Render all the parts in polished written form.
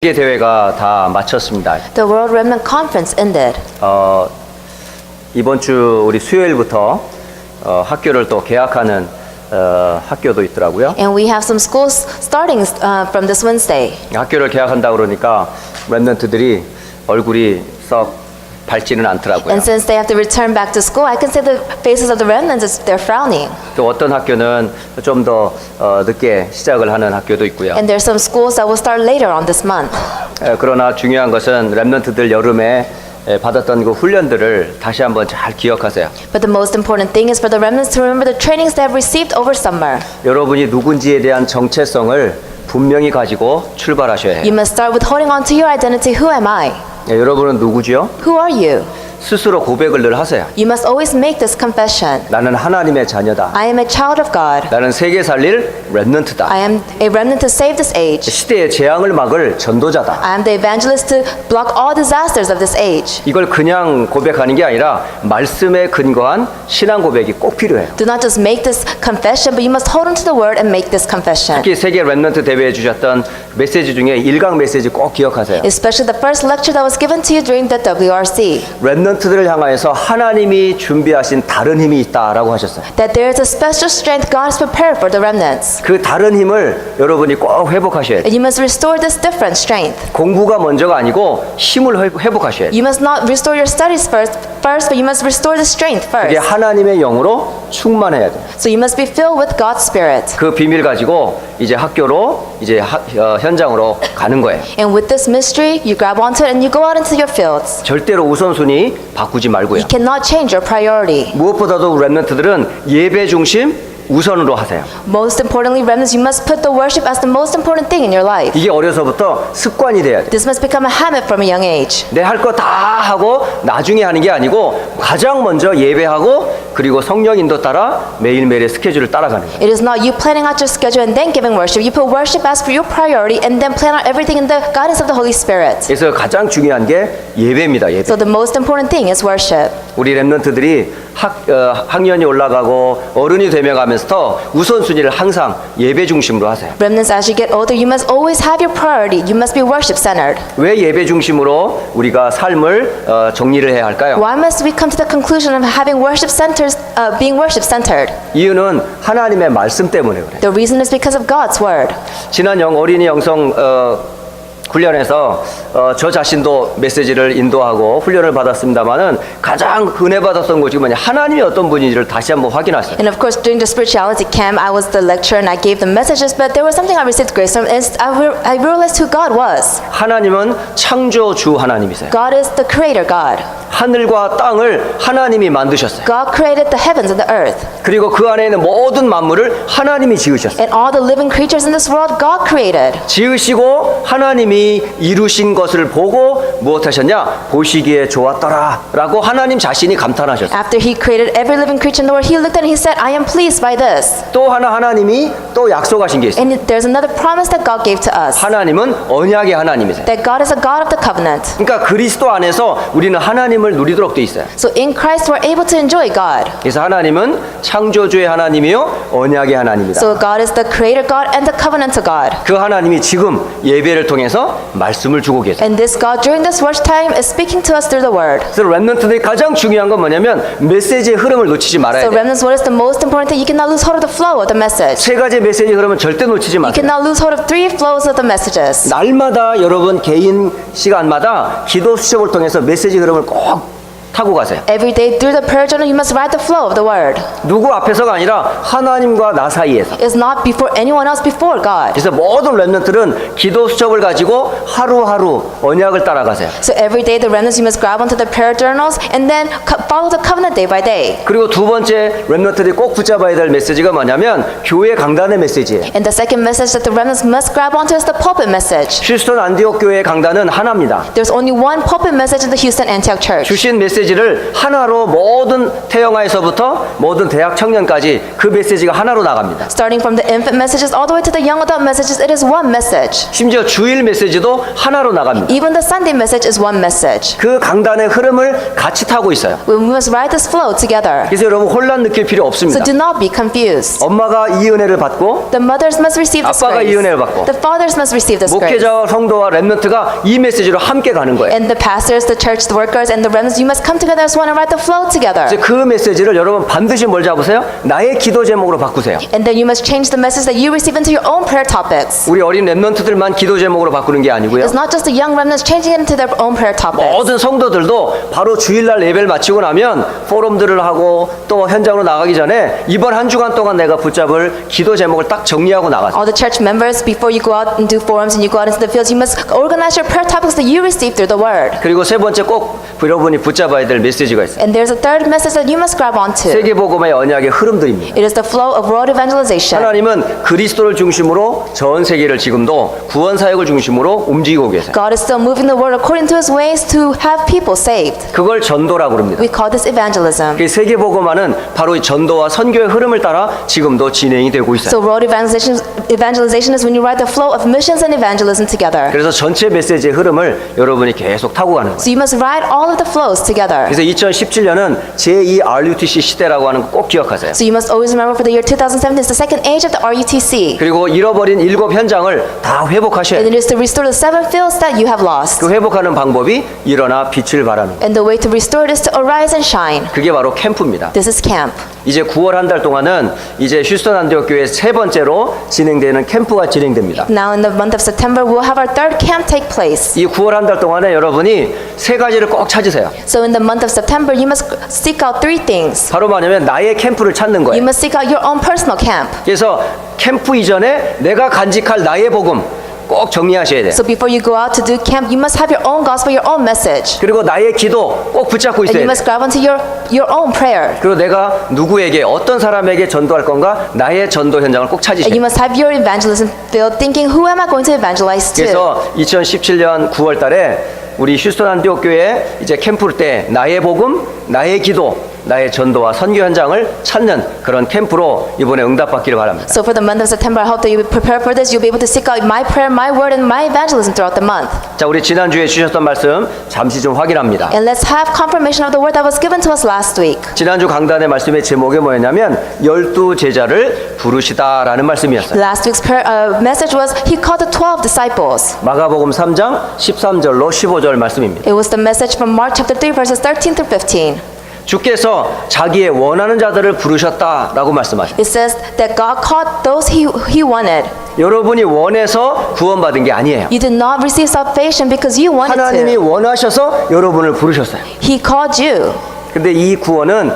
세계 대회가 다 마쳤습니다. The World Remnant Conference ended. 이번 주 우리 수요일부터 학교를 또 개학하는 학교도 있더라고요. And we have some schools starting from this Wednesday. 학교를 개학한다 그러니까 렘넌트들이 얼굴이 썩 밝지는 않더라고요. And since they have to return back to school, I can see the faces of the remnants, they're frowning. 또 어떤 학교는 좀 더 늦게 시작을 하는 학교도 있고요. And there's some schools that will start later on this month. 그러나 중요한 것은 렘넌트들 여름에 받았던 그 훈련들을 다시 한번 잘 기억하세요. But the most important thing is for the remnants to remember the trainings they have received over summer. 여러분이 누군지에 대한 정체성을 분명히 가지고 출발하셔야 해요. You must start with holding on to your identity. Who am I? 여러분은 누구지요? Who are you? 스스로 고백을 늘 하세요. You must always make this confession. 나는 하나님의 자녀다. I am a child of God. 나는 세계 살릴 렘넌트다. I am a remnant to save this age. 시대의 재앙을 막을 전도자다. I am the evangelist to block all disasters of this age. 이걸 그냥 고백하는 게 아니라 말씀에 근거한 신앙 고백이 꼭 필요해요. Do not just make this confession, but you must hold on to the word and make this confession. 특히 세계 렘넌트 대회에 주셨던 메시지 중에 1강 메시지 꼭 기억하세요. Especially the first lecture that was given to you during the WRC. 렘넌트들을 향하여서 하나님이 준비하신 다른 힘이 있다라고 하셨어요. That there is a special strength God has prepared for the remnants. 그 다른 힘을 여러분이 꼭 회복하셔야 돼요. And you must restore this different strength. 공부가 먼저가 아니고 힘을 회복하셔야 돼요. You must not restore your studies first, but you must restore the strength 그게 first. 하나님의 영으로 충만해야 돼요. So you must be filled with God's Spirit. 그 비밀 가지고 이제 학교로 이제 현장으로 가는 거예요. And with this mystery, you grab onto it and you go out into your fields. 절대로 우선순위 바꾸지 말고요. You cannot change your priority. 무엇보다도 렘넌트들은 예배 중심 우선으로 하세요. Most importantly, remnants, you must put the worship as the most important thing in your life. 이게 어려서부터 습관이 돼야 돼요. This must become a habit from a young age. 내 할 거 다 하고 나중에 하는 게 아니고 가장 먼저 예배하고 그리고 성령 인도 따라 매일매일의 스케줄을 따라가는 거예요. It is not you planning out your schedule and then giving worship. You put worship as for your priority and then plan out everything in the guidance of the Holy Spirit. 그래서 가장 중요한 게 예배입니다. 예배. So the most important thing is worship. 우리 렘넌트들이 학년이 올라가고 어른이 되며 가면서 우선순위를 항상 예배 중심으로 하세요. Remnants, as you get older, you must always have your priority. You must be worship centered. 왜 예배 중심으로 우리가 삶을 정리를 해야 할까요? Why must we come to the conclusion of having worship centers, being worship centered? 이유는 하나님의 말씀 때문에 그래요. The reason is because of God's word. 지난 어린이 영성 훈련에서 저 자신도 메시지를 인도하고 훈련을 받았습니다만은 가장 은혜 받았던 것이 뭐냐 하나님이 어떤 분인지를 다시 한번 확인하세요. And of course, during the spirituality camp, I was the lecturer and I gave the messages, but there was something I received grace from, and I realized who God was. 하나님은 창조주 하나님이세요. God is the creator God. 하늘과 땅을 하나님이 만드셨어요. God created the heavens and the earth. 그리고 그 안에 있는 모든 만물을 하나님이 지으셨어요. And all the living creatures in this world, God created. 지으시고 하나님이 이루신 것을 보고 무엇하셨냐? 보시기에 좋았더라 라고 하나님 자신이 감탄하셨어요. After he created every living creature in the world, he looked at it and he said, I am pleased by this. 또 하나 하나님이 또 약속하신 게 있어요. And there's another promise that God gave to us. 하나님은 언약의 하나님이세요. That God is a God of the covenant. 그러니까 그리스도 안에서 우리는 하나님을 누리도록 돼 있어요. So in Christ we're able to enjoy God. 그래서 하나님은 창조주의 하나님이요 언약의 하나님이다. So God is the creator God and the covenant God. 그 하나님이 지금 예배를 통해서 말씀을 주고 계세요. And this God during this worship time is speaking to us through the word. 그래서 렘넌트들이 가장 중요한 건 뭐냐면 메시지의 흐름을 놓치지 말아야 So 돼요. remnants, what is the most important thing? You cannot lose hold of the flow of the message. 세 가지 메시지 흐름은 절대 놓치지 You 마세요. cannot lose hold of three flows of the messages. 날마다 여러분 개인 시간마다 기도 수첩을 통해서 메시지 흐름을 꼭 타고 가세요. Every day through the prayer journal, you must write the flow of the word. 누구 앞에서가 아니라 하나님과 나 사이에서. It's not before anyone else, before God. 그래서 모든 렘넌트들은 기도 수첩을 가지고 하루하루 언약을 따라가세요. So every day the remnants, you must grab onto the prayer journals and then follow the covenant day by day. 그리고 두 번째 렘넌트들이 꼭 붙잡아야 될 메시지가 뭐냐면 교회 강단의 메시지예요. And the second message that the remnants must grab onto is the pulpit message. 휴스턴 안디옥 교회의 강단은 하나입니다. There's only one pulpit message in the Houston Antioch Church. 주신 메시지 메시지를 하나로 모든 태영아에서부터 모든 대학 청년까지 그 메시지가 하나로 나갑니다. Starting from the infant messages all the way to the young adult messages, it is one message. 심지어 주일 메시지도 하나로 나갑니다. Even the Sunday message is one message. 그 강단의 흐름을 같이 타고 있어요. We must ride this flow together. 그래서 여러분 혼란 느낄 필요 So 없습니다. do not be confused. 엄마가 이 은혜를 받고 The mothers must receive this 아빠가 이 grace. 은혜를 받고 The fathers must receive this grace. 목회자와 성도와 렘넌트가 이 메시지로 함께 가는 거예요. And the pastors, the church, the workers, and the remnants, you must come together as one and ride the flow together. 이제 그 메시지를 여러분 반드시 뭘 잡으세요? 나의 기도 제목으로 바꾸세요. And then you must change the message that you receive into your own prayer topics. 우리 어린 렘넌트들만 기도 제목으로 바꾸는 게 아니고요. It's not just the young remnants changing it into their own prayer topics. 모든 성도들도 바로 주일날 예배를 마치고 나면 포럼들을 하고 또 현장으로 나가기 전에 이번 한 주간 동안 내가 붙잡을 기도 제목을 딱 정리하고 나가죠. All the church members, before you go out and do forums and you go out into the fields, you must organize your prayer topics that you receive through the Word. 그리고 세 번째 꼭 여러분이 붙잡아야 될 메시지가 있어요. And there's a third message that you must grab onto. 세계복음의 언약의 흐름들입니다. It is the flow of world evangelization. 하나님은 그리스도를 중심으로 전 세계를 지금도 구원 사역을 중심으로 움직이고 계세요. God is still moving the world according to His ways to have people saved. 그걸 전도라고 그럽니다. We call this evangelism. 그 세계복음화는 바로 이 전도와 선교의 흐름을 따라 지금도 진행이 되고 있어요. So world evangelization is when you ride the flow of missions and evangelism together. 그래서 전체 메시지의 흐름을 여러분이 계속 타고 가는 거예요. So you must ride all of the flows together. 그래서 2017년은 제2 RUTC 시대라고 하는 거 꼭 기억하세요. So you must always remember for the year 2017 is the second age of the RUTC. 그리고 잃어버린 7 현장을 다 회복하셔야 And 돼요. it is to restore the 7 fields that you have lost. 그 회복하는 방법이 일어나 빛을 발하는 거예요. And the way to restore it is to arise and shine. 그게 바로 캠프입니다. This is camp. 이제 9월 한 달 동안은 이제 휴스턴 안디옥 교회 세 번째로 진행되는 캠프가 진행됩니다. Now in the month of September, we'll have our third camp take place. 이 9월 한 달 동안에 여러분이 세 가지를 꼭 찾으세요. So in the month of September, you must seek out 3 things. 바로 뭐냐면 나의 캠프를 찾는 You 거예요. must seek out your own personal camp. 그래서 캠프 이전에 내가 간직할 나의 복음 꼭 정리하셔야 돼요. So before you go out to do camp, you must have your own gospel, your own message. 그리고 나의 기도 꼭 붙잡고 And 있어야 you 돼요. must grab onto your own prayer. 그리고 내가 누구에게 어떤 사람에게 전도할 건가 나의 전도 현장을 꼭 And 찾으셔야 you 돼요. must have your evangelism field thinking, who am I going to evangelize to? 그래서 2017년 9월 달에 우리 휴스턴 안디옥 교회 이제 캠프 때 나의 복음, 나의 기도, 나의 전도와 선교 현장을 찾는 그런 캠프로 이번에 응답받기를 바랍니다. So for the month of September, I hope that you will prepare for this. You'll be able to seek out my prayer, my word, and my evangelism throughout the month. 자, 우리 지난주에 주셨던 말씀 잠시 좀 확인합니다. And let's have confirmation of the word that was given to us last week. 지난주 강단의 말씀의 제목이 뭐였냐면 12 제자를 부르시다라는 말씀이었어요. Last week's message was, He called the 12 disciples. 마가복음 3장 13절로 15절 말씀입니다. It was the message from Mark chapter 3, verses 13 through 15. 주께서 자기의 원하는 자들을 부르셨다라고 말씀하셨어요. It says that God called those He wanted. 여러분이 원해서 구원받은 게 아니에요. You did not receive salvation because you wanted 하나님이 to. 원하셔서 여러분을 부르셨어요. He called you. 근데 이 구원은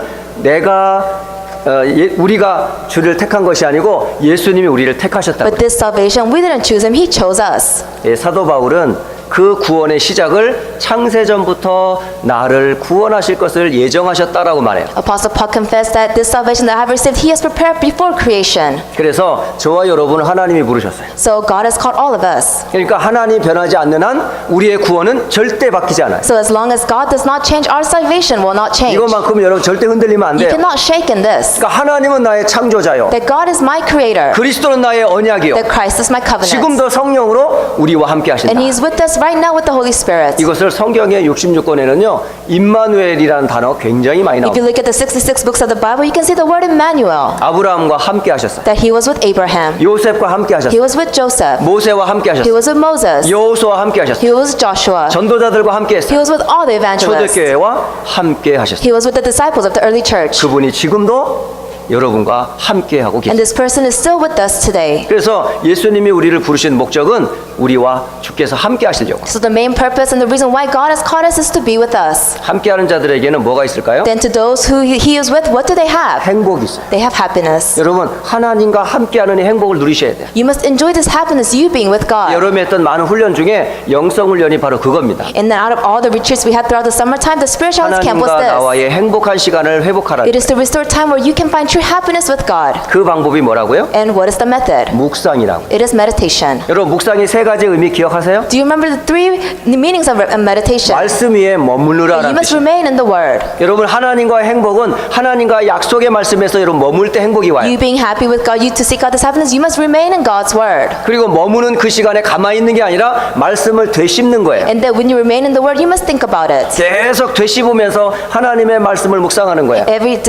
우리가 주를 택한 것이 아니고 예수님이 우리를 택하셨다고. But this salvation, we didn't choose Him. He chose us. 예, 사도 바울은 그 구원의 시작을 창세전부터 나를 구원하실 것을 예정하셨다라고 말해요. Apostle Paul confessed that this salvation that I have received, He has prepared before creation. 그래서 저와 여러분을 하나님이 부르셨어요. So God has called all of us. 그러니까 하나님이 변하지 않는 한 우리의 구원은 절대 바뀌지 않아요. So as long as God does not change, our salvation will not change. 이것만큼 여러분 절대 흔들리면 안 You 돼요. cannot shake in this. 그러니까 하나님은 나의 창조자요. That God is my creator. 그리스도는 나의 언약이요. That Christ is my covenant. 지금도 성령으로 우리와 함께 하신다. And He is with us right now with the Holy Spirit. 이것을 성경의 66권에는요. 임마누엘이라는 단어 굉장히 많이 If you 나옵니다. look at the 66 books of the Bible, you can see the word Emmanuel. 아브라함과 함께 하셨어요. That He was with Abraham. 요셉과 함께 하셨어요. He was with Joseph. 모세와 함께 He 하셨어요. was with Moses. 여호수아와 함께 하셨어요. He was with Joshua. 전도자들과 함께 He 했어요. was with all the evangelists. 초대교회와 함께 하셨어요. He was with the disciples of the early church. 그분이 지금도 여러분과 함께 하고 And 계세요. this person is still with us today. 그래서 예수님이 우리를 부르신 목적은 우리와 주께서 함께 하시려고. So the main purpose and the reason why God has called us is to be with us. 함께하는 자들에게는 뭐가 있을까요? Then to those who He is with, what do they have? 행복이 있어요. They have happiness. 여러분 하나님과 함께하는 이 행복을 누리셔야 돼요. You must enjoy this happiness, you being with God. 여름에 했던 많은 훈련 중에 영성 훈련이 바로 그겁니다. And then out of all the retreats we had throughout the summertime, the spiritual camp was 하나님과 this. 나와의 행복한 시간을 회복하라. It is to restore time where you can find true happiness with God. 그 방법이 뭐라고요? And what is the method? 묵상이라고. It is meditation. 여러분 묵상이 세 가지 의미 기억하세요? Do you remember the three meanings of meditation? 말씀 위에 You 머무르라라는 must 뜻이에요. remain in the Word. 여러분 하나님과의 행복은 하나님과 약속의 말씀에서 여러분 머물 때 행복이 와요. You being happy with God, you to seek out this happiness, you must remain in God's Word. 그리고 머무는 그 시간에 가만히 있는 게 아니라 말씀을 되씹는 거예요. And that when you remain in the Word, you must think about it. 계속 되씹으면서 하나님의 말씀을 묵상하는 거예요.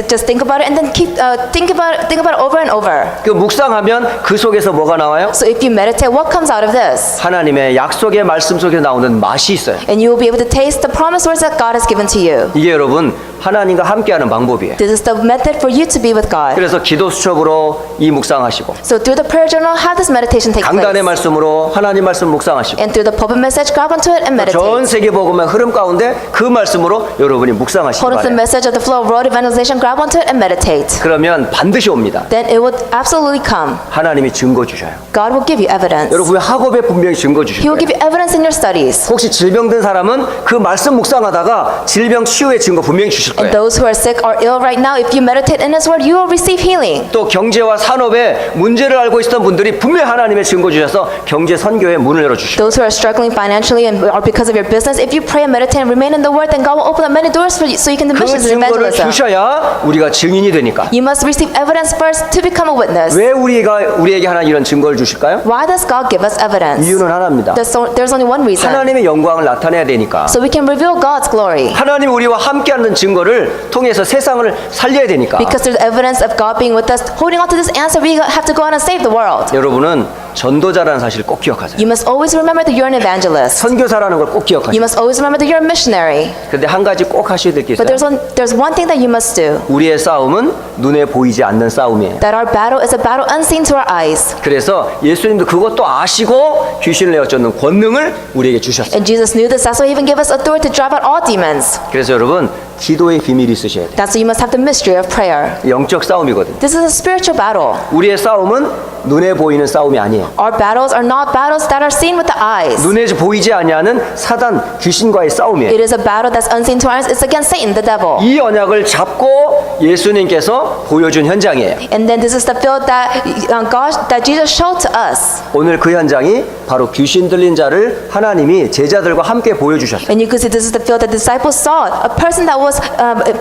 Just think about it and then keep think about it over and over. 그 묵상하면 그 속에서 뭐가 나와요? So if you meditate, what comes out of this? 하나님의 약속의 말씀 속에 나오는 맛이 있어요. And you will be able to taste the promised words that God has given to you. 이게 여러분 하나님과 함께하는 방법이에요. This is the method for you to be with God. 그래서 기도 수첩으로 이 묵상하시고 So through the prayer journal, have this meditation take 강단의 place. 말씀으로 하나님 말씀 묵상하시고 And through the pulpit message, grab onto it and meditate. 전 세계 복음의 흐름 가운데 그 말씀으로 여러분이 묵상하시기 Hold of the 바래요. message of the flow of road evangelization, grab onto it and meditate. 그러면 반드시 옵니다. Then it will absolutely come. 하나님이 증거 주셔요. God will give you evidence. 여러분 학업에 분명히 증거 주실 He will 거예요. give you evidence in your studies. 혹시 질병든 사람은 그 말씀 묵상하다가 질병 치유의 증거 분명히 주실 And 거예요. those who are sick or ill right now, if you meditate in His Word, you will receive healing. 또 경제와 산업에 문제를 알고 있었던 분들이 분명히 하나님의 증거 주셔서 경제 선교의 문을 열어 주실 거예요. Those who are struggling financially and or because of your business, if you pray and meditate and remain in the Word, then God will open up many doors for you so you can do 그 missions and 증거를 evangelism. 주셔야 우리가 증인이 되니까. You must receive evidence first to become a witness. 왜 우리에게 하나 이런 증거를 주실까요? Why does God give us evidence? 이유는 하나입니다. There's only one reason. 하나님의 영광을 나타내야 되니까. So we can reveal God's glory. 하나님 우리와 함께하는 증거를 통해서 세상을 살려야 되니까. Because through the evidence of God being with us, holding on to this answer, we have to go out and save the world. 여러분은 전도자라는 사실을 꼭 기억하세요. You must always remember that you're an evangelist. 선교사라는 걸 꼭 You 기억하세요. must always remember that you're a missionary. 근데 한 가지 꼭 하셔야 될 게 But 있어요. there's one thing that you must do. 우리의 싸움은 눈에 보이지 않는 싸움이에요. That our battle is a battle unseen to our eyes. 그래서 예수님도 그것도 아시고 귀신을 내어쫓는 권능을 우리에게 주셨어요. And Jesus knew this. That's why He even gave us authority to drive out all demons. 그래서 여러분 기도의 비밀이 있으셔야 돼요. That's why you must have the mystery of prayer. 영적 싸움이거든요. This is a spiritual battle. 우리의 싸움은 눈에 보이는 싸움이 아니에요. Our battles are not battles that are seen with the eyes. 눈에 보이지 아니하는 사단 귀신과의 싸움이에요. It is a battle that's unseen to our eyes. It's against Satan, the devil. 이 언약을 잡고 예수님께서 보여준 현장이에요. And then this is the field that Jesus showed to us. 오늘 그 현장이 바로 귀신 들린 자를 하나님이 제자들과 함께 보여주셨어요. And you could see this is the field that the disciples saw. A person that was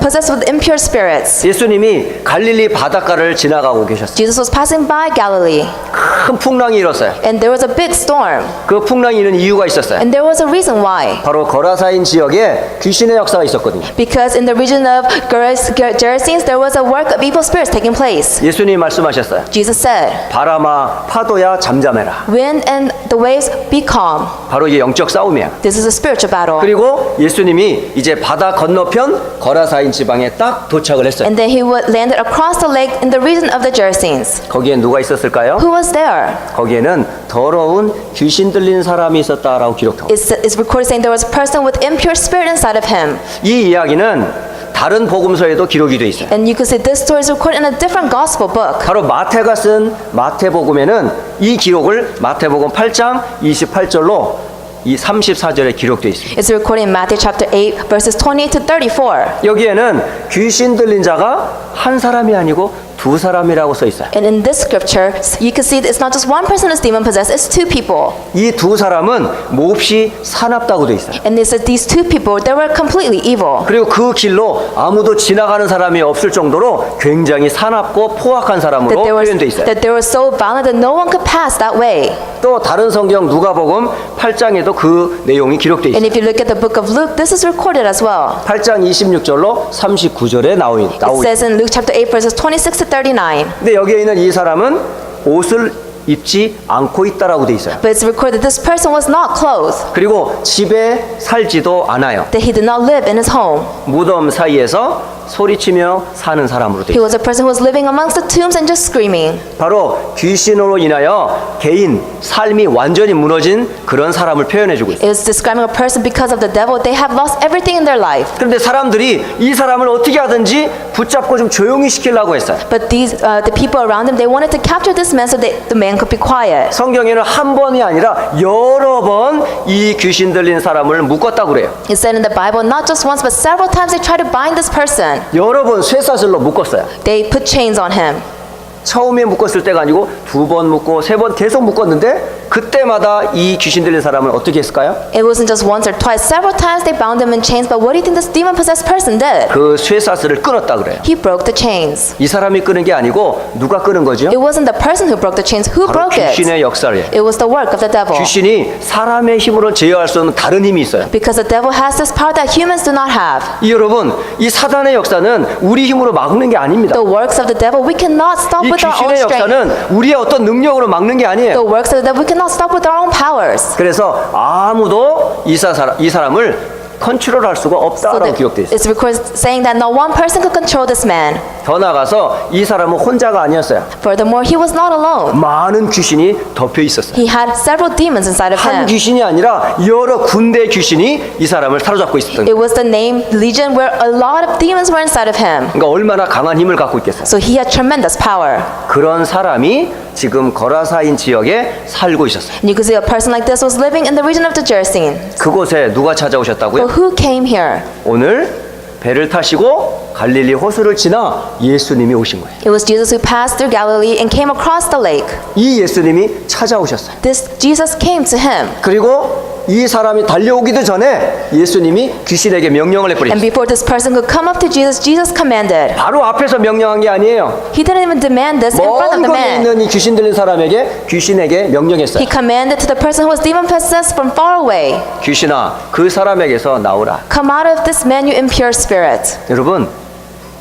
possessed with impure spirits. 예수님이 갈릴리 바닷가를 지나가고 계셨어요. Jesus was passing by Galilee. 큰 풍랑이 일었어요. And there was a big storm. 그 풍랑이 일은 이유가 있었어요. And there was a reason why. 바로 거라사인 지역에 귀신의 역사가 있었거든요. Because in the region of Gerasenes, there was a work of evil spirits taking place. 예수님이 말씀하셨어요. Jesus said, 바람아 파도야 잠잠해라. wind and the waves be calm. 바로 이게 영적 싸움이야. This is a spiritual battle. 그리고 예수님이 이제 바다 건너편 거라사인 지방에 딱 도착을 했어요. And then he landed across the lake in the region of the Gerasenes. 거기에 누가 있었을까요? Who was there? 거기에는 더러운 귀신 들린 사람이 있었다라고 기록하고 It's recorded saying there was a person with impure spirit inside of him. 이 이야기는 다른 복음서에도 기록이 돼 있어요. And you could see this story is recorded in a different gospel book. 바로 마태가 쓴 마태복음에는 이 기록을 마태복음 8장 28절로 이 34절에 기록되어 있습니다. It's recorded in Matthew chapter 8 verses 28 to 34. 여기에는 귀신 들린 자가 한 사람이 아니고 두 사람이라고 써 있어요. And in this scripture, you can see it's not just one person is demon possessed, it's two people. 이 두 사람은 몹시 사납다고 돼 있어요. And it says these two people, they were completely evil. 그리고 그 길로 아무도 지나가는 사람이 없을 정도로 굉장히 사납고 포악한 사람으로 표현돼 있어요. That they were so violent that no one could pass that way. 또 다른 성경 누가복음 8장에도 그 내용이 기록돼 And 있어요. if you look at the book of Luke, this is recorded as well. 8장 26절로 39절에 It 나오죠. says in Luke chapter 8 verses 26 to 39. 근데 여기에 있는 이 사람은 옷을 입지 않고 있다라고 돼 있어요. But it's recorded that this person was not clothed, 그리고 집에 살지도 않아요. that he did not live in his home. 무덤 사이에서 소리치며 사는 사람으로 돼 He 있어요. was a person who was living amongst the tombs and just screaming. 바로 귀신으로 인하여 개인 삶이 완전히 무너진 그런 사람을 표현해주고 있어요. It was describing a person because of the devil. They have lost everything in their life. 그런데 사람들이 이 사람을 어떻게 하든지 붙잡고 좀 조용히 시키려고 했어요. But the people around him, they wanted to capture this man so that the man could be quiet. 성경에는 한 번이 아니라 여러 번 이 귀신 들린 사람을 묶었다고 그래요. It said in the Bible, not just once, but several times they tried to bind this person. person. 여러 번 쇠사슬로 묶었어요. They put chains on him. 처음에 묶었을 때가 아니고 2번 묶고 3번 계속 묶었는데 그때마다 이 귀신 들린 사람은 어떻게 했을까요? It wasn't just once or twice. Several times they bound him in chains. But what do you think this demon-possessed person did? 그 쇠사슬을 끊었다 그래요. He broke the chains. 이 사람이 끊은 게 아니고 누가 끊은 거죠? It wasn't the person who broke the chains. Who 바로 broke it? 귀신의 역사예요. It was the work of the devil. 귀신이 사람의 힘으로 제어할 수 없는 다른 힘이 있어요. Because the devil has this power that humans do not have. 이 여러분, 이 사단의 역사는 우리 힘으로 막는 게 아닙니다. The works of the devil we cannot stop 이 with our own 귀신의 strength. 역사는 우리의 어떤 능력으로 막는 게 아니에요. The works of the devil we cannot stop with our own powers. 그래서 아무도 이 사람을 컨트롤할 수가 없다라고 기록되어 있어요. It's recorded saying that no one person could control this man. 더 나가서 이 사람은 혼자가 아니었어요. Furthermore, he was not alone. 많은 귀신이 덮여 있었어요. He had several demons inside of 한 him. 귀신이 아니라 여러 군대 귀신이 이 사람을 사로잡고 있었던 It 거예요. was the name Legion where a lot of demons were inside of him. 그러니까 얼마나 강한 힘을 갖고 있겠어요. So he had tremendous power. 그런 사람이 지금 거라사인 지역에 살고 있었어요. And you could see a person like this was living in the region of the Gerasene. 그곳에 누가 찾아오셨다고요? But who came here? 오늘 배를 타시고 갈릴리 호수를 지나 예수님이 오신 거예요. It was Jesus who passed through Galilee and came across the lake. 이 예수님이 찾아오셨어요. This Jesus came to him. 그리고 이 사람이 달려오기도 전에 예수님이 귀신에게 명령을 And 해버렸어요. before this person could come up to Jesus, Jesus commanded. 바로 앞에서 명령한 게 아니에요. He didn't even demand this in front of 먼 the 거리에 man. 있는 이 귀신 들린 사람에게 귀신에게 명령했어요. He commanded to the person who was demon possessed from far away, 귀신아, 그 사람에게서 나오라. come out of this man, you impure spirit. 여러분,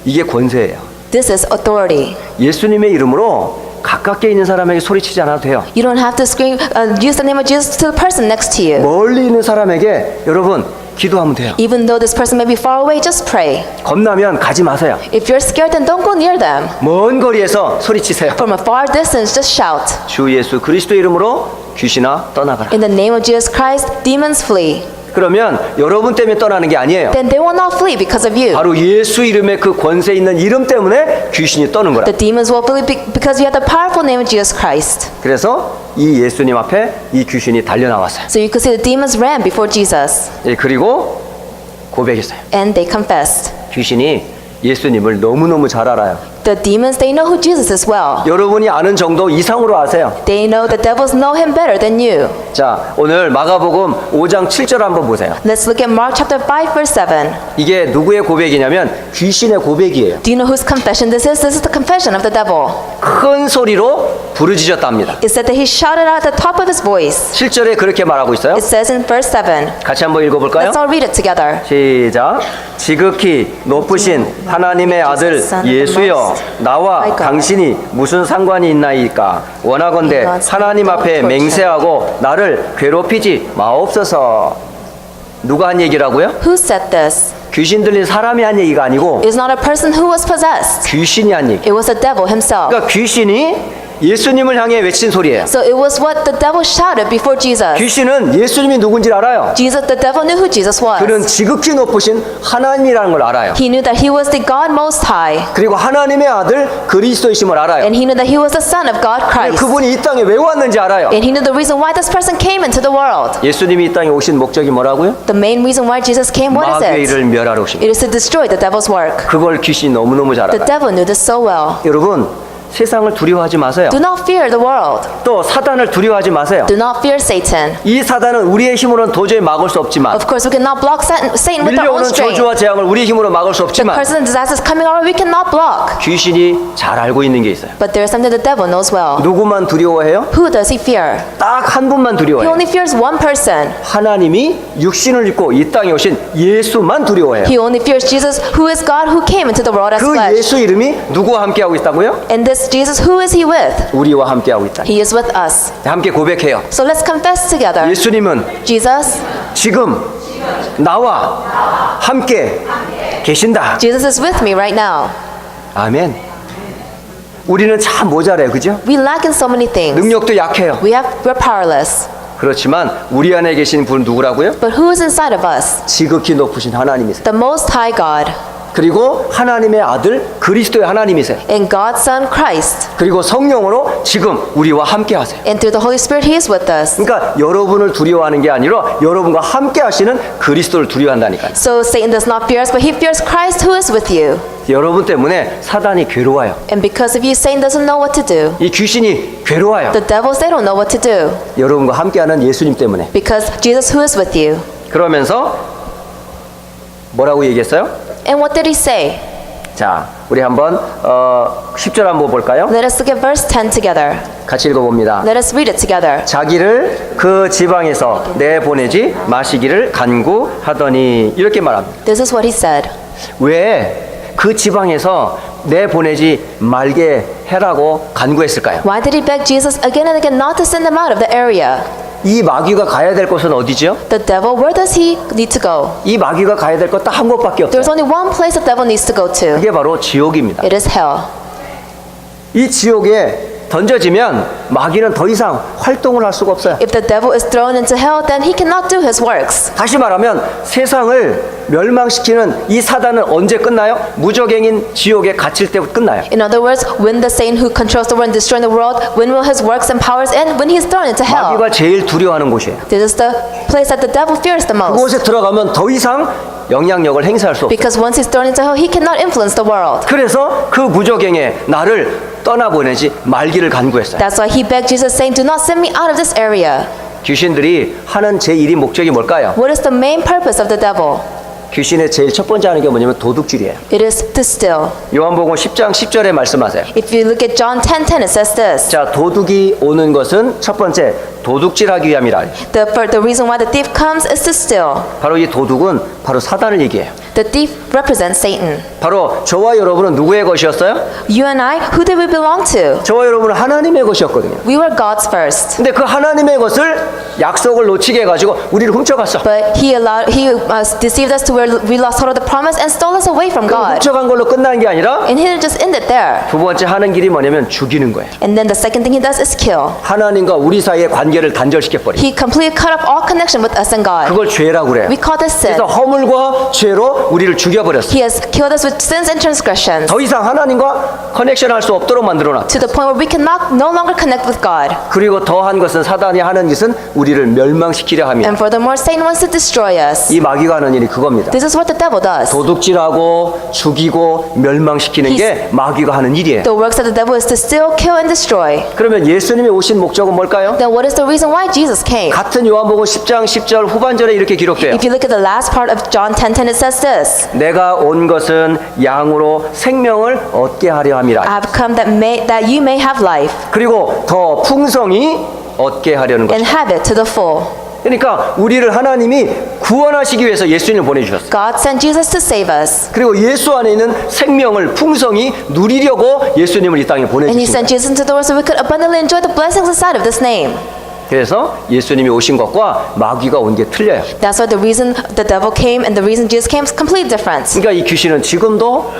이게 권세예요. This is authority. 예수님의 이름으로 가깝게 있는 사람에게 소리치지 않아도 돼요. You don't have to scream, use the name of Jesus to the person next to you. 멀리 있는 사람에게 여러분 기도하면 돼요. Even though this person may be far away, just pray. 겁나면 가지 마세요. If you're scared, then don't go near them. 먼 거리에서 소리치세요. From a far distance, just shout. 주 예수 그리스도 이름으로 귀신아 떠나가라. In the name of Jesus Christ, demons flee. 그러면 여러분 때문에 떠나는 게 아니에요. Then they will not flee because of you. 바로 예수 이름의 그 권세 있는 이름 때문에 귀신이 떠는 거라. The demons will flee because you have the powerful name of Jesus Christ. 그래서 이 예수님 앞에 이 귀신이 달려 나왔어요. So you could see the demons ran before Jesus. 예, 그리고 고백했어요. And they confessed. 귀신이 예수님을 너무너무 잘 알아요. The demons, they know who Jesus is well. 여러분이 아는 정도 이상으로 아세요. They know the devils know him better than you. 자, 오늘 마가복음 5장 7절 한번 보세요. Let's look at Mark chapter 5 verse 7. 이게 누구의 고백이냐면 귀신의 고백이에요. Do you know whose confession this is? This is the confession of the devil. 큰 소리로 부르짖었답니다. It said that he shouted out at the top of his voice. 7절에 그렇게 말하고 있어요. It says in verse 7. 같이 한번 읽어볼까요? Let's all read it together. 시작. 지극히 높으신 하나님의 아들 예수여, 나와 당신이 무슨 상관이 있나이까? 원하건대 하나님 앞에 맹세하고 나를 괴롭히지 마옵소서. 누가 한 얘기라고요? Who said this? 귀신 들린 사람이 한 얘기가 아니고 It is not a person who was possessed. 귀신이 한 얘기. It was the devil himself. 그러니까 귀신이 예수님을 향해 외친 소리예요. So it was what the devil shouted before Jesus. 귀신은 예수님이 누군지 알아요. Jesus, the devil knew who Jesus 그는 was. 지극히 높으신 하나님이라는 걸 알아요. He knew that he was the God Most High. 그리고 하나님의 아들 그리스도이심을 알아요. And he knew that he was the Son of God Christ. 그분이 이 땅에 왜 왔는지 알아요. And he knew the reason why this person came into the world. 예수님이 이 땅에 오신 목적이 뭐라고요? The main reason why Jesus came, what is 마귀의 it? 일을 멸하러 오신 It is to destroy the devil's work. 그걸 귀신이 너무너무 잘 The 알아요. devil knew this so well. 여러분, 세상을 두려워하지 마세요. Do not fear the world. 또 사단을 두려워하지 마세요. Do not fear Satan. 이 사단은 우리의 힘으로는 도저히 막을 수 없지만, Of course, we cannot block Satan with our own 밀려오는 strength. 저주와 재앙을 우리의 힘으로 막을 수 The 없지만 curses and disasters coming our way, we cannot block. 귀신이 잘 알고 있는 게 있어요. But there is something the devil knows well. 누구만 두려워해요? Who does he fear? 딱 한 분만 He 두려워해요. only fears one person. 하나님이 육신을 입고 이 땅에 오신 예수만 두려워해요. He only fears Jesus, who is God, who came into the world as 그 flesh. 예수 이름이 누구와 함께하고 있다고요? And this Jesus, who is he with? 우리와 함께하고 있다. He is with us. 함께 고백해요. So let's confess together. 예수님은 Jesus, 지금 나와 함께 계신다. Jesus is with me right now. 아멘. 우리는 참 모자라요, 그죠? We lack in so many things. 능력도 약해요. We're powerless. 그렇지만 우리 안에 계신 분 누구라고요? But who is inside of us? 지극히 높으신 하나님이세요. The Most High God. 그리고 하나님의 아들 그리스도의 하나님이세요. and God's Son Christ. 그리고 성령으로 지금 우리와 함께 하세요. And through the Holy Spirit, He is with us. 그러니까 여러분을 두려워하는 게 아니라 여러분과 함께 하시는 그리스도를 두려워한다니까요. So Satan does not fear us, but he fears Christ who is with you. 여러분 때문에 사단이 괴로워요. And because of you, Satan doesn't know what to do. 이 귀신이 괴로워요. The devils, they don't know what to do. 여러분과 함께하는 예수님 때문에. Because Jesus who is with you. 그러면서 뭐라고 얘기했어요? And what did he say? 자, 우리 한번 10절 한번 볼까요? Let us look at verse 10 together. 같이 읽어봅니다. Let us read it together. 자기를 그 지방에서 내보내지 마시기를 간구하더니 이렇게 말합니다. This is what he said. 왜 그 지방에서 내보내지 말게 해라고 간구했을까요? Why did he beg Jesus again and again not to send them out of the area? 이 마귀가 가야 될 곳은 어디죠? The devil, where does he need to go? 이 마귀가 가야 될 것 딱 한 곳밖에 없어요. There's only one place the devil needs to go to. 그게 바로 지옥입니다. It is hell. 이 지옥에 던져지면 마귀는 더 이상 활동을 할 수가 없어요. If the devil is thrown into hell, then he cannot do his works. 다시 말하면 세상을 멸망시키는 이 사단은 언제 끝나요? 무적행인 지옥에 갇힐 때 끝나요. In other words, when the Satan who controls the world and destroying the world, when will his works and powers end? When he is thrown into hell. 마귀가 제일 두려워하는 곳이에요. This is the place that the devil fears the most. 그곳에 들어가면 더 이상 영향력을 행사할 수 없어요. Because once he's thrown into hell, he cannot influence the world. 그래서 그 무적행에 나를 떠나보내지 말기를 간구했어요. That's why he begged Jesus, saying, "Do not send me out of this area." 귀신들이 하는 제1의 목적이 뭘까요? What is the main purpose of the devil? 귀신의 제일 첫 번째 하는 게 뭐냐면 도둑질이에요. It is to steal. 요한복음 10장 10절에 말씀하세요. If you look at John 10:10, it says this. 자, 도둑이 오는 것은 첫 번째 도둑질하기 위함이라. The reason why the thief comes is to steal. 바로 이 도둑은 바로 사단을 얘기해요. The thief represents Satan. 바로 저와 여러분은 누구의 것이었어요? You and I, who did we belong to? 저와 여러분은 하나님의 것이었거든요. We were God's first. 근데 그 하나님의 것을 약속을 놓치게 해가지고 우리를 훔쳐갔어. But he deceived us to where we lost hold of the promise and stole us away from 그 God. 훔쳐간 걸로 끝나는 게 아니라 And he didn't just end it there. 두 번째 하는 길이 뭐냐면 죽이는 거예요. And then the second thing he does is kill. 하나님과 우리 사이의 관계를 단절시켜버려. He completely cut off all connection with us and God. 그걸 죄라고 그래요. We call this sin. 그래서 허물과 죄로 우리를 죽여버렸어. He has killed us with sins and transgressions 더 이상 하나님과 커넥션할 수 없도록 만들어놨어. to the point where we cannot no longer connect with God. 그리고 더한 것은 사단이 하는 짓은 우리를 멸망시키려 합니다. And furthermore, Satan wants to destroy us. 이 마귀가 하는 일이 그겁니다. This is what the devil does. 도둑질하고 죽이고 멸망시키는 게 마귀가 하는 일이에요. The works of the devil is to steal, kill, and destroy. 그러면 예수님이 오신 목적은 뭘까요? Then what is the reason why Jesus came? 같은 요한복음 10장 10절 후반절에 이렇게 기록돼요. If you look at the last part of John 10:10, it says this. 내가 온 것은 양으로 생명을 얻게 하려 함이라. I have come that you may have life 그리고 더 풍성히 얻게 하려는 and 것이죠. have it to the full. 그러니까 우리를 하나님이 구원하시기 위해서 예수님을 보내주셨어요. God sent Jesus to save us. 그리고 예수 안에 있는 생명을 풍성히 누리려고 예수님을 이 땅에 And he 보내주신 sent 거예요. Jesus into the world so we could abundantly enjoy the blessings inside of this name. 그래서 예수님이 오신 것과 마귀가 온 게 틀려요. That's why the reason the devil came and the reason Jesus came is completely different. 그러니까 이 귀신은 지금도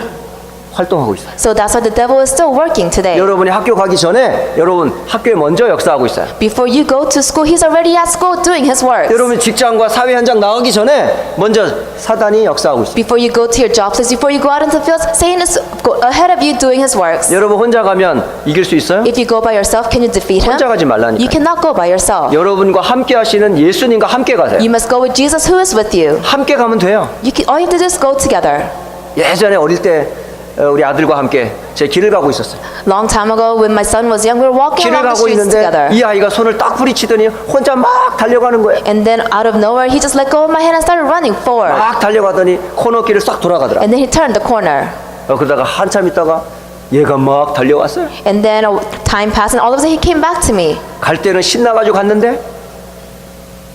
활동하고 있어요. So that's why the devil is still working today. 여러분이 학교 가기 전에 여러분 학교에 먼저 역사하고 있어요. Before you go to school, he's already at school doing his works. 여러분 직장과 사회 현장 나가기 전에 먼저 사단이 역사하고 있어요. Before you go to your job place, before you go out into the fields, Satan is ahead of you doing his works. 여러분 혼자 가면 이길 수 있어요? If you go by yourself, can you defeat him? 혼자 가지 You 말라니까. cannot go by yourself. 여러분과 함께 하시는 예수님과 함께 가세요. You must go with Jesus who is with you. 함께 가면 돼요. All you have to do is go together. 예전에 어릴 때 우리 아들과 함께 제 길을 가고 있었어요. Long time ago, when my son was young, we were walking 길을 along the 가고 streets 있는데 together. 이 아이가 손을 딱 부리치더니 혼자 막 달려가는 거예요. And then out of nowhere, he just let go of my hand and started running forward. 막 달려가더니 코너길을 싹 돌아가더라. And then he turned the corner. 그러다가 한참 있다가 얘가 막 달려왔어요. And then time passed, and all of a sudden he came back to me. 갈 때는 신나가지고 갔는데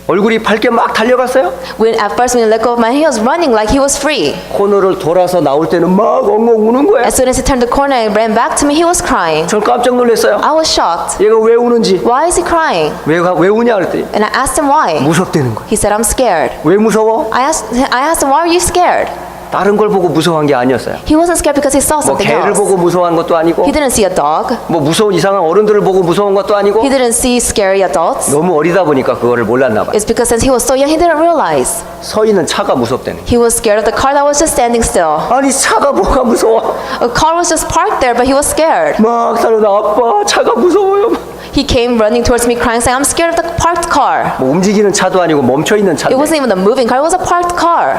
얼굴이 밝게 막 달려갔어요. At first, when he let go of my hand, he was running like he was free. 코너를 돌아서 나올 때는 막 엉엉 우는 거예요. As soon as he turned the corner and ran back to me, he was crying. 전 깜짝 놀랐어요. I was shocked. 얘가 왜 우는지. Why is he crying? 왜 우냐 그랬더니 And I asked him why. 무섭다는 거예요. He said, I'm scared. 왜 무서워? I asked him, why are you scared? 다른 걸 보고 무서워한 게 아니었어요. He wasn't scared because he saw 뭐 something 개를 else. 보고 무서워한 것도 아니고 He didn't see a dog. 뭐 무서운 이상한 어른들을 보고 무서운 것도 아니고 He didn't see scary adults. 너무 어리다 보니까 그거를 몰랐나 봐요. It's because since he was so young, he didn't realize. 서 있는 차가 무섭다는. He was scared of the car that was just standing still. 아니 차가 뭐가 무서워? A car was just parked there, but he was scared. 막 사는 아빠 차가 무서워요. He came running towards me crying, saying, I'm scared of the parked car. 뭐 움직이는 차도 아니고 멈춰 있는 차인데. It wasn't even a moving car, it was a parked car.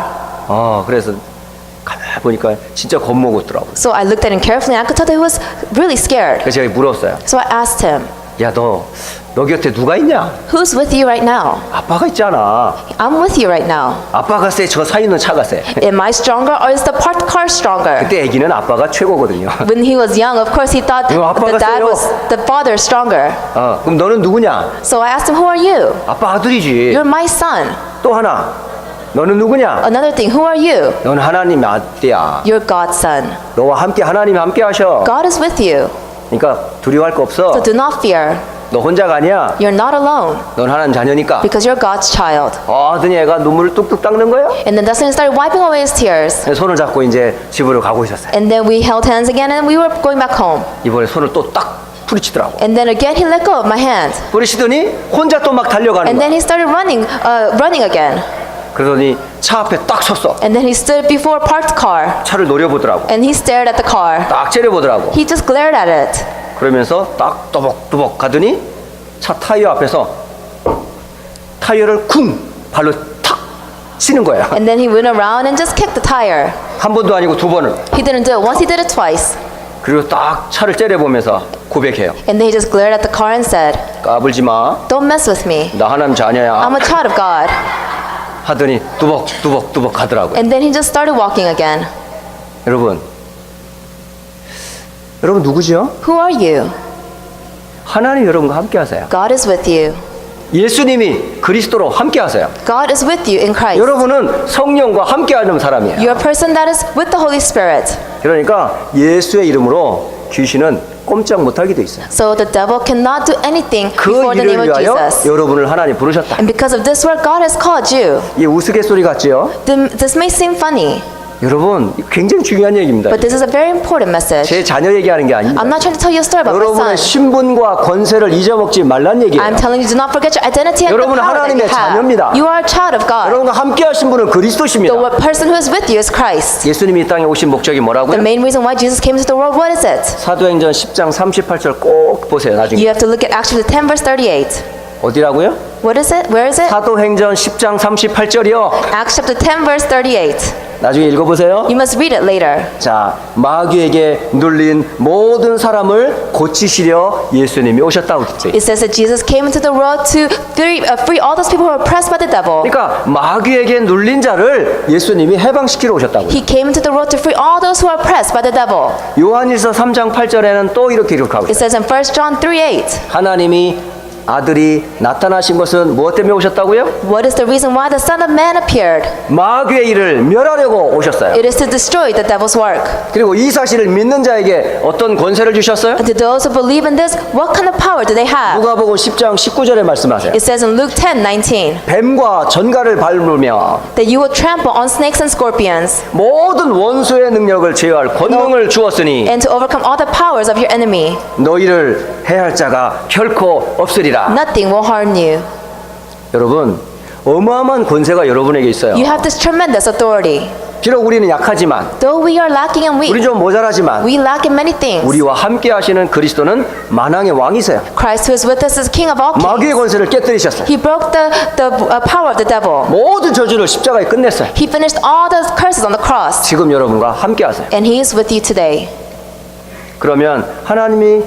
그래서 가만히 보니까 진짜 겁먹었더라고요. So I looked at him carefully and I could tell that he was really scared. 그래서 제가 물었어요. So I asked him, 야, 너 곁에 누가 있냐? who's with you right now? 아빠가 있잖아. I'm with you right now. 아빠가 세, 저 사 있는 차가 세. Am I stronger or is the parked car stronger? 그때 애기는 아빠가 최고거든요. When he was young, of course, he thought 아빠가 the dad 세요. was the father stronger. 그럼 너는 누구냐? So I asked him, who are you? 아빠 아들이지. You're my son. 또 하나. 너는 누구냐? Another thing, who are you? 너는 하나님 아들이야. You're God's son. 너와 함께 하나님이 함께 하셔. God is with you. 그러니까 두려워할 거 없어. So do not fear. 너 혼자가 아니야. You're not alone 넌 하나님 자녀니까. because you're God's child. 하더니 애가 눈물을 뚝뚝 닦는 거예요. And then Dustin started wiping away his tears. 손을 잡고 이제 집으로 가고 있었어요. And then we held hands again and we were going back home. 이번에 손을 또 딱 부딪히더라고. And then again he let go of my hand. 부딪히더니 혼자 또 막 달려가는 And 거야. then he started running again. 그러더니 차 앞에 딱 섰어. And then he stood before a parked car. 차를 노려보더라고. And he stared at the car. 딱 째려보더라고. He just glared at it. 그러면서 딱 또벅또벅 가더니 차 타이어 앞에서 타이어를 쿵 발로 탁 치는 거야. And then he went around and just kicked the tire. 한 번도 아니고 두 번을. He didn't do it once, he did it twice. 그리고 딱 차를 째려보면서 고백해요. And then he just glared at the car and said, 까불지 마. don't mess with me. 나 하나님 자녀야. I'm a child of God. 하더니 뚜벅뚜벅뚜벅 가더라고요. And then he just started walking again. 여러분 누구죠? Who are you? 하나님 여러분과 함께 하세요. God is with you. 예수님이 그리스도로 함께 하세요. God is with you in Christ. 여러분은 성령과 함께 하는 사람이에요. You're a person that is with the Holy Spirit. 그러니까 예수의 이름으로 귀신은 꼼짝 못하게 돼 있어요. So the devil cannot do anything 그 before the name 일을 of 위하여 Jesus. 여러분을 하나님 부르셨다. And because of this work, God has called you. 이 우스갯소리 같지요? This may seem funny, 여러분 굉장히 중요한 얘기입니다. but this is a very important message. 제 자녀 얘기하는 게 아닙니다. I'm not trying to tell you a story about my 여러분의 son. 신분과 권세를 잊어먹지 말란 얘기예요. I'm telling you, do not forget your identity and the 여러분은 power that you 하나님의 자녀입니다. have. You are a child of God. 여러분과 함께 하신 분은 그리스도십니다. The person who is with you is Christ. 예수님이 이 땅에 오신 목적이 The 뭐라고요? main reason why Jesus came into the world, what is it? 사도행전 10장 38절 꼭 보세요. 나중에. You have to look at Acts 10 verse 38. 어디라고요? What is it? Where is it? 사도행전 10장 38절이요. Acts chapter 10 verse 38. 나중에 읽어보세요. You must read it later. 자, 마귀에게 눌린 모든 사람을 고치시려 예수님이 오셨다고 그랬지. It says that Jesus came into the world to free all those people who are oppressed by the devil. 그러니까 마귀에게 눌린 자를 예수님이 해방시키러 오셨다고. He came into the world to free all those who are oppressed by the devil. 요한일서 3장 8절에는 또 이렇게 기록하고 It 있어요. says in 1 John 3:8. 하나님이 아들이 나타나신 것은 무엇 때문에 오셨다고요? What is the reason why the Son of Man appeared? 마귀의 일을 멸하려고 오셨어요. It is to destroy the devil's work. 그리고 이 사실을 믿는 자에게 어떤 권세를 주셨어요? And to those who believe in this, what kind of power do they have? 누가복음 10장 19절에 말씀하세요. It says in Luke 10:19 뱀과 전갈을 밟으며 that you will trample on snakes and scorpions 모든 원수의 능력을 제어할 권능을 주었으니 and to overcome all the powers of your enemy. 너희를 해할 자가 결코 없으리라. Nothing will harm you. 여러분 어마어마한 권세가 여러분에게 있어요. You have this tremendous authority. 비록 우리는 약하지만 Though we are lacking and 우리 weak, 좀 모자라지만 we lack in many things. 우리와 함께 하시는 그리스도는 만왕의 왕이세요. Christ who is with us is King of all 마귀의 kings. 권세를 깨뜨리셨어요. He broke the power of the devil. 모든 저주를 십자가에 끝냈어요. He finished all the curses on the cross. 지금 여러분과 함께 하세요. And He is with you today. 그러면 하나님이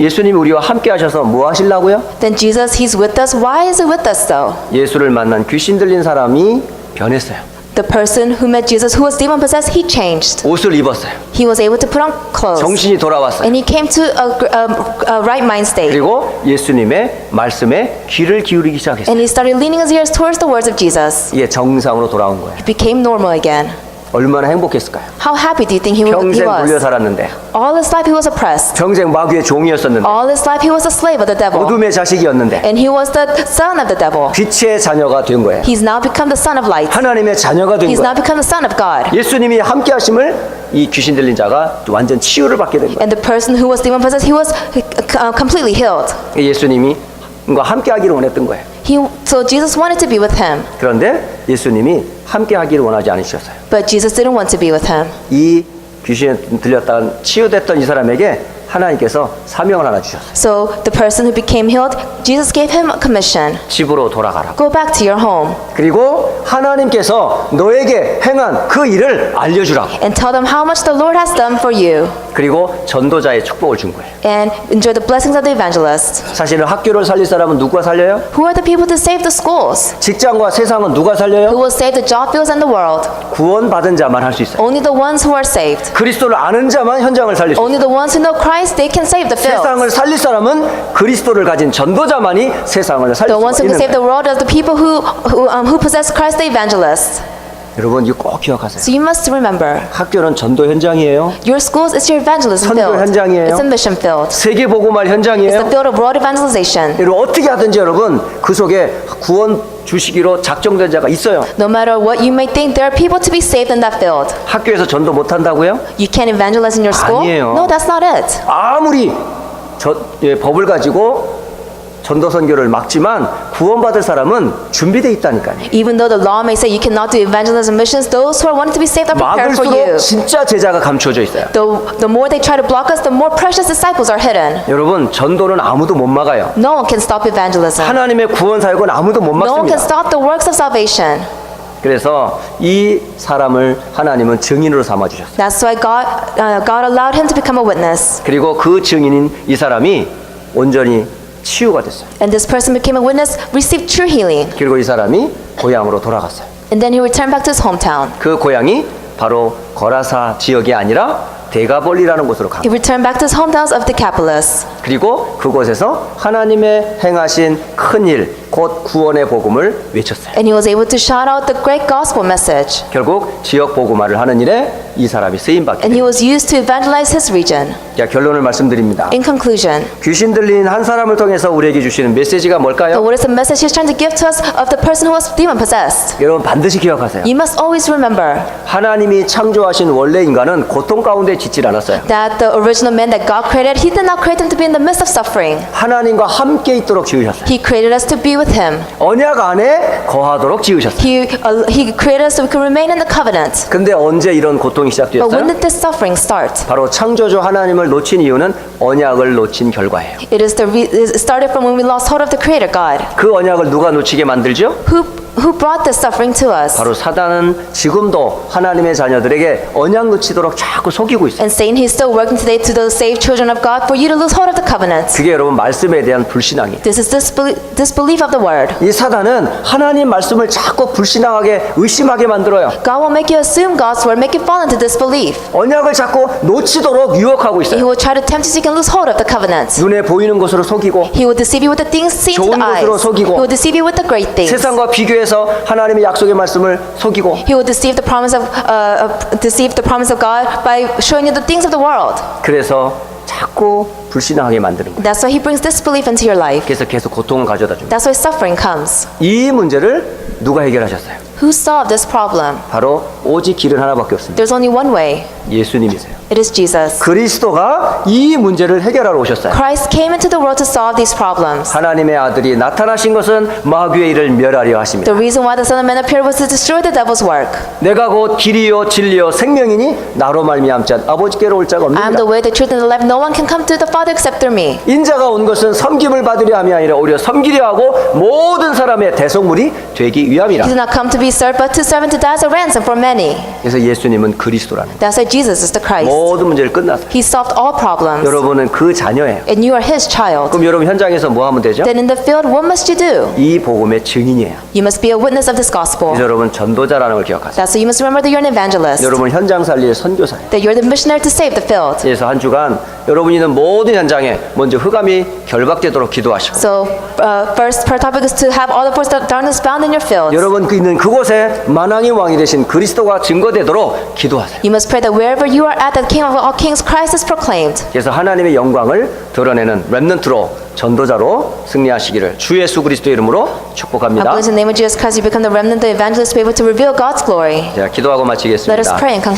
예수님이 우리와 함께 하셔서 뭐 하시려고요? Then Jesus, He's with us. Why is He with us though? 예수를 만난 귀신 들린 사람이 변했어요. The person who met Jesus, who was demon possessed, he changed. 옷을 입었어요. He was able to put on clothes. 정신이 돌아왔어요. And he came to a right mind state. 그리고 예수님의 말씀에 귀를 기울이기 시작했어요. And he started leaning his ears towards the words of Jesus. 이게 정상으로 돌아온 거예요. He became normal again. 얼마나 행복했을까요? How happy do you think he 평생 물려 was? 살았는데, All his life he was oppressed. 평생 마귀의 종이었었는데, All his life he was a slave of the devil. 어둠의 자식이었는데 And he was the son of the devil. 빛의 자녀가 된 거예요. He's now become the son of light. 하나님의 자녀가 된 He's now 거예요. become the son of God. 예수님이 함께 하심을 이 귀신 들린 자가 완전 치유를 받게 된 거예요. And the person who was demon possessed, he was completely healed. 예수님이 함께 하기를 원했던 거예요. So Jesus wanted to be with him, 그런데 예수님이 함께 하기를 원하지 않으셨어요. but Jesus didn't want to be with him. 이 귀신에 들렸다 치유됐던 이 사람에게 하나님께서 사명을 하나 주셨어요. So the person who became healed, Jesus gave him a commission. 집으로 돌아가라. Go back to your home 그리고 하나님께서 너에게 행한 그 일을 알려주라고. and tell them how much the Lord has done for you 그리고 전도자의 축복을 준 거예요. and enjoy the blessings of the evangelist. 사실은 학교를 살릴 사람은 누가 살려요? Who are the people to save the schools? 직장과 세상은 누가 Who 살려요? will save the job fields and the world? 구원받은 자만 할 수 있어요. Only the ones who are saved. 그리스도를 아는 자만 현장을 살릴 수 있어요. Only the ones who know Christ, they can save the fields. 세상을 살릴 사람은 그리스도를 가진 전도자만이 세상을 살릴 The ones 수 who can 있는 save the 거예요. world are the people who possess Christ, the evangelists. 여러분 이거 꼭 기억하세요. So you must remember, 학교는 전도 현장이에요. your schools is your evangelism 선교 field. 현장이에요. It's a mission field. 세계 복음화 It's the 현장이에요. field of world evangelization. 여러분 어떻게 하든지 여러분 그 속에 구원 주시기로 작정된 자가 있어요. No matter what you may think, there are people to be saved in that field. 학교에서 전도 못 한다고요? You can't evangelize in your school? 아니에요. No, that's not it. 아무리 법을 가지고 전도 선교를 막지만 구원받을 사람은 준비돼 있다니까요. Even though the law may say you cannot do evangelism missions, those who are wanting to be saved are prepared for you. 막을수록 진짜 제자가 감춰져 있어요. The more they try to block us, the more precious disciples are hidden. 여러분 전도는 아무도 못 막아요. No one can stop evangelism. 하나님의 구원 사역은 아무도 못 No one can 막습니다. stop the works of salvation. 그래서 이 사람을 하나님은 증인으로 삼아 주셨어요. That's why God allowed him to become a witness. 그리고 그 증인인 이 사람이 온전히 치유가 됐어요. And this person became a witness, received true healing. 그리고 이 사람이 고향으로 돌아갔어요. And then he returned back to his hometown. 그 고향이 바로 거라사 지역이 아니라 데가볼리라는 곳으로 간 He 거예요. returned back to his hometowns of Decapolis. 그리고 그곳에서 하나님의 행하신 큰 일, 곧 구원의 복음을 외쳤어요. And he was able to shout out the great gospel message. 결국 지역 복음화를 하는 일에 이 사람이 쓰임 받게 And he 돼요. was used to evangelize his region. 자, 결론을 말씀드립니다. In conclusion, 귀신 들린 한 사람을 통해서 우리에게 주시는 메시지가 so 뭘까요? what is the message he's trying to give to us of the person who was demon possessed? 여러분 반드시 기억하세요. You must always remember 하나님이 창조하신 원래 인간은 고통 가운데 짓질 않았어요. that the original man that God created, he did not create him to be in the midst of suffering. 하나님과 함께 있도록 지으셨어요. He created us to be with him. 언약 안에 거하도록 지으셨어요. He created us so we can remain in the covenant. 근데 언제 이런 고통이 But when 시작되었어요? did this suffering start? 바로 창조주 하나님을 놓친 이유는 언약을 놓친 결과예요. It started from when we lost hold of the Creator God. 그 언약을 누가 놓치게 만들죠? Who brought this suffering to us? 바로 사단은 지금도 하나님의 자녀들에게 언약 놓치도록 자꾸 속이고 있어요. And Satan, he's still working today to the saved children of God for you to lose hold of the covenant. 그게 여러분 말씀에 대한 불신앙이에요. This is disbelief of the word. 이 사단은 하나님 말씀을 자꾸 불신앙하게 의심하게 만들어요. God will make you assume God's word, make you fall into disbelief. 언약을 자꾸 놓치도록 유혹하고 He 있어요. will try to tempt you so you can lose hold of the covenant. 눈에 보이는 것으로 속이고 He will deceive you with the things seen to 좋은 the eyes. 것으로 속이고 He will deceive you with the great things. 세상과 비교해서 하나님의 약속의 말씀을 속이고 He will deceive the promise of God by showing you the things of the world. 그래서 자꾸 불신앙하게 만드는 거예요. That's why he brings disbelief into your life. 그래서 계속 고통을 가져다 줍니다. That's why suffering comes. 이 문제를 누가 해결하셨어요? Who solved this problem? 바로 오직 길은 하나밖에 없습니다. There's only one way. 예수님이세요. It is Jesus. 그리스도가 이 문제를 해결하러 오셨어요. Christ came into the world to solve these problems. 하나님의 아들이 나타나신 것은 마귀의 일을 멸하려 하십니다. The reason why the Son of Man appeared was to destroy the devil's work. 내가 곧 길이요 진리요 생명이니 나로 말미암지 않 아버지께로 올 자가 I am 없느니라. the way, the truth, and the life. No one can come to the Father except through me. 인자가 온 것은 섬김을 받으려 함이 아니라 오히려 섬기려 하고 모든 사람의 대속물이 되기 위함이라. He did not come to be served, but to serve and to die as a ransom for many. 그래서 예수님은 그리스도라는 거예요. That's why Jesus is the Christ. 모든 문제를 끝났어요. He solved all problems. 여러분은 그 자녀예요. And you are His child. 그럼 여러분 현장에서 뭐 하면 되죠? Then in the field, what must you do? 이 복음의 증인이에요. You must be a witness of this gospel. 그래서 여러분 전도자라는 걸 기억하세요. That's why you must remember that you're an evangelist. 여러분 현장 살리의 선교사예요. That you're the missionary to save the field. 그래서 한 주간 여러분이 있는 모든 현장에 먼저 흑암이 결박되도록 기도하시고 So first topic is to have all the forces of darkness bound in your fields. 여러분 그 있는 그곳에 만왕의 왕이 되신 그리스도가 증거되도록 기도하세요. You must pray that wherever you are at, the King of all kings, Christ is proclaimed. 그래서 하나님의 영광을 드러내는 렘넌트로 전도자로 승리하시기를 주 예수 그리스도의 이름으로 I 축복합니다. believe in the name of Jesus Christ, you become the remnant, the evangelist, to be able to reveal God's glory. 제가 기도하고 Let us 마치겠습니다. pray and conclude.